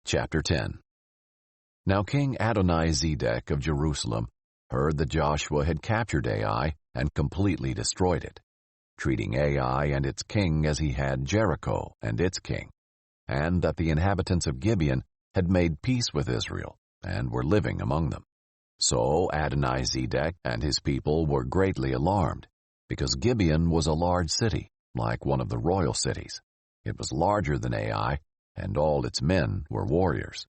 Chapter 10. Now King Adoni-Zedek of Jerusalem heard that Joshua had captured Ai and completely destroyed it, treating Ai and its king as he had Jericho and its king, and that the inhabitants of Gibeon had made peace with Israel and were living among them. So Adoni-Zedek and his people were greatly alarmed, because Gibeon was a large city, like one of the royal cities. It was larger than Ai, and all its men were warriors.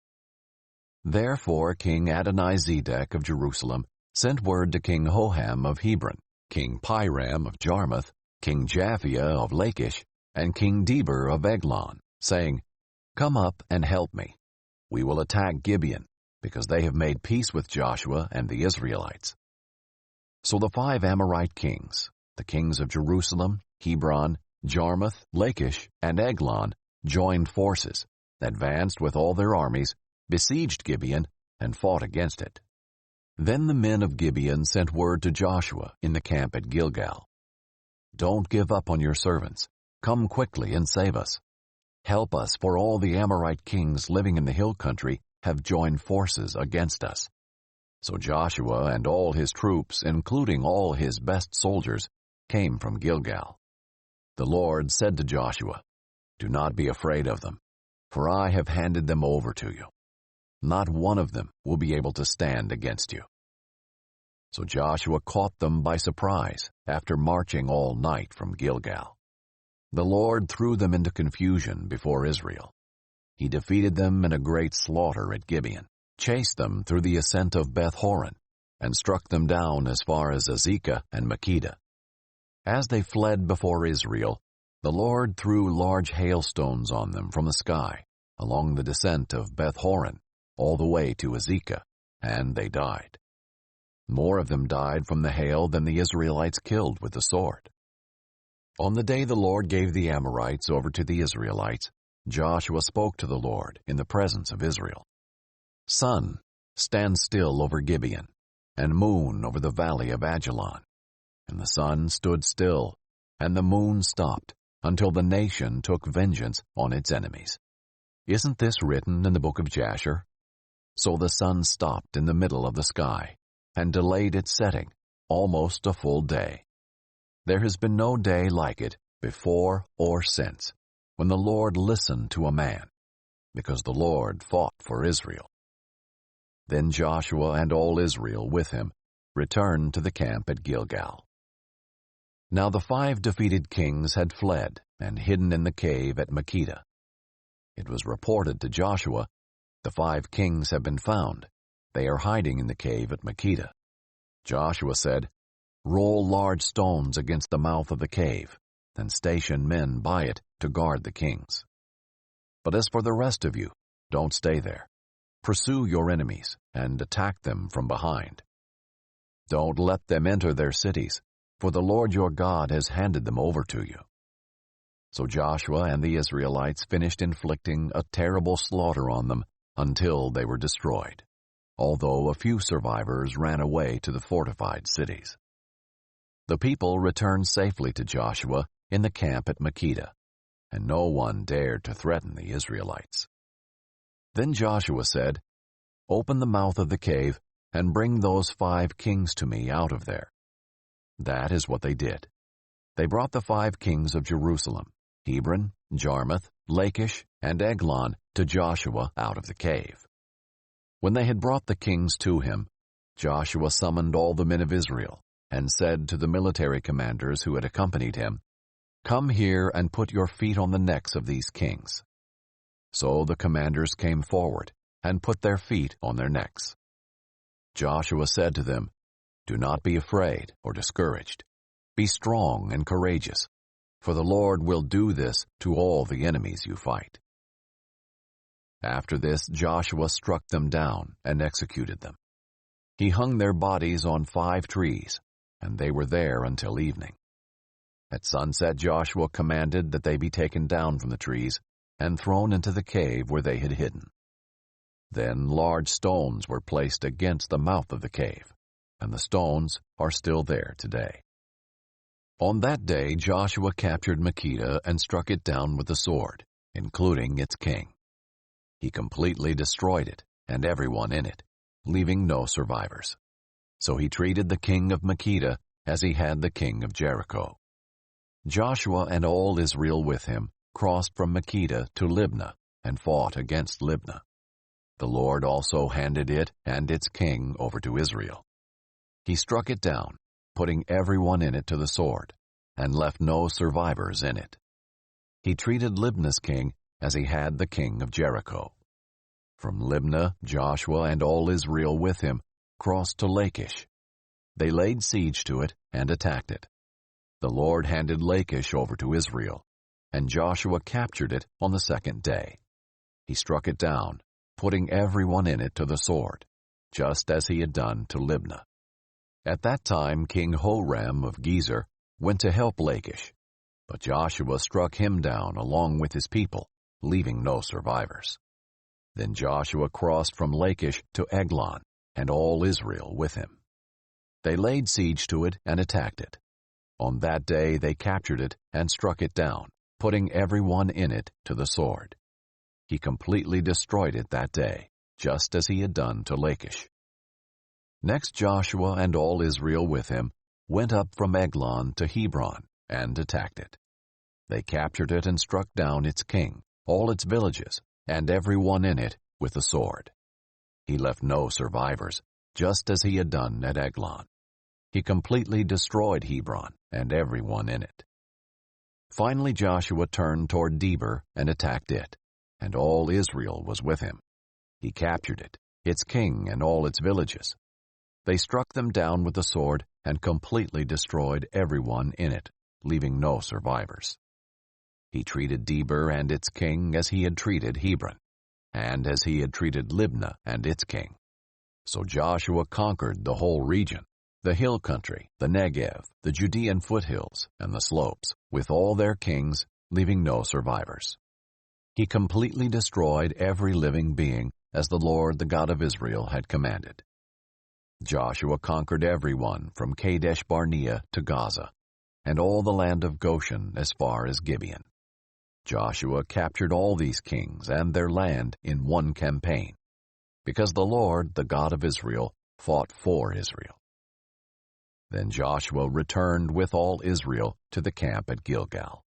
Therefore King Adoni-Zedek of Jerusalem sent word to King Hoham of Hebron, King Piram of Jarmuth, King Japhia of Lachish, and King Deber of Eglon, saying, "Come up and help me. We will attack Gibeon, because they have made peace with Joshua and the Israelites." So the 5 Amorite kings, the kings of Jerusalem, Hebron, Jarmuth, Lachish, and Eglon, joined forces, advanced with all their armies, besieged Gibeon, and fought against it. Then the men of Gibeon sent word to Joshua in the camp at Gilgal, "Don't give up on your servants. Come quickly and save us. Help us, for all the Amorite kings living in the hill country have joined forces against us." So Joshua and all his troops, including all his best soldiers, came from Gilgal. The Lord said to Joshua, "Do not be afraid of them, for I have handed them over to you. Not one of them will be able to stand against you." So Joshua caught them by surprise after marching all night from Gilgal. The Lord threw them into confusion before Israel. He defeated them in a great slaughter at Gibeon, chased them through the ascent of Beth-horon, and struck them down as far as Azekah and Makkedah. As they fled before Israel, the Lord threw large hailstones on them from the sky, along the descent of Beth-horon, all the way to Azekah, and they died. More of them died from the hail than the Israelites killed with the sword. On the day the Lord gave the Amorites over to the Israelites, Joshua spoke to the Lord in the presence of Israel. "Sun, stand still over Gibeon, and moon over the valley of Ajalon." And the sun stood still, and the moon stopped, until the nation took vengeance on its enemies. Isn't this written in the book of Jasher? So the sun stopped in the middle of the sky, and delayed its setting almost a full day. There has been no day like it before or since, when the Lord listened to a man, because the Lord fought for Israel. Then Joshua and all Israel with him returned to the camp at Gilgal. Now the 5 defeated kings had fled and hidden in the cave at Makkedah. It was reported to Joshua, "The 5 kings have been found. They are hiding in the cave at Makkedah." Joshua said, "Roll large stones against the mouth of the cave, and station men by it to guard the kings. But as for the rest of you, don't stay there. Pursue your enemies and attack them from behind. Don't let them enter their cities, for the Lord your God has handed them over to you." So Joshua and the Israelites finished inflicting a terrible slaughter on them until they were destroyed, although a few survivors ran away to the fortified cities. The people returned safely to Joshua in the camp at Makkedah, and no one dared to threaten the Israelites. Then Joshua said, "Open the mouth of the cave and bring those 5 kings to me out of there." That is what they did. They brought the 5 kings of Jerusalem, Hebron, Jarmuth, Lachish, and Eglon, to Joshua out of the cave. When they had brought the kings to him, Joshua summoned all the men of Israel and said to the military commanders who had accompanied him, "Come here and put your feet on the necks of these kings." So the commanders came forward and put their feet on their necks. Joshua said to them, "Do not be afraid or discouraged. Be strong and courageous, for the Lord will do this to all the enemies you fight." After this, Joshua struck them down and executed them. He hung their bodies on 5 trees, and they were there until evening. At sunset, Joshua commanded that they be taken down from the trees and thrown into the cave where they had hidden. Then large stones were placed against the mouth of the cave, and the stones are still there today. On that day Joshua captured Makkedah and struck it down with the sword, including its king. He completely destroyed it and everyone in it, leaving no survivors. So he treated the king of Makkedah as he had the king of Jericho. Joshua and all Israel with him crossed from Makkedah to Libnah and fought against Libnah. The Lord also handed it and its king over to Israel. He struck it down, putting everyone in it to the sword, and left no survivors in it. He treated Libnah's king as he had the king of Jericho. From Libnah, Joshua and all Israel with him crossed to Lachish. They laid siege to it and attacked it. The Lord handed Lachish over to Israel, and Joshua captured it on the second day. He struck it down, putting everyone in it to the sword, just as he had done to Libnah. At that time King Horam of Gezer went to help Lachish, but Joshua struck him down along with his people, leaving no survivors. Then Joshua crossed from Lachish to Eglon, and all Israel with him. They laid siege to it and attacked it. On that day they captured it and struck it down, putting everyone in it to the sword. He completely destroyed it that day, just as he had done to Lachish. Next Joshua and all Israel with him went up from Eglon to Hebron and attacked it. They captured it and struck down its king, all its villages, and everyone in it with the sword. He left no survivors, just as he had done at Eglon. He completely destroyed Hebron and everyone in it. Finally Joshua turned toward Debir and attacked it, and all Israel was with him. He captured it, its king and all its villages. They struck them down with the sword and completely destroyed everyone in it, leaving no survivors. He treated Debir and its king as he had treated Hebron, and as he had treated Libnah and its king. So Joshua conquered the whole region, the hill country, the Negev, the Judean foothills, and the slopes, with all their kings, leaving no survivors. He completely destroyed every living being, as the Lord, the God of Israel, had commanded. Joshua conquered everyone from Kadesh Barnea to Gaza, and all the land of Goshen as far as Gibeon. Joshua captured all these kings and their land in one campaign, because the Lord, the God of Israel, fought for Israel. Then Joshua returned with all Israel to the camp at Gilgal.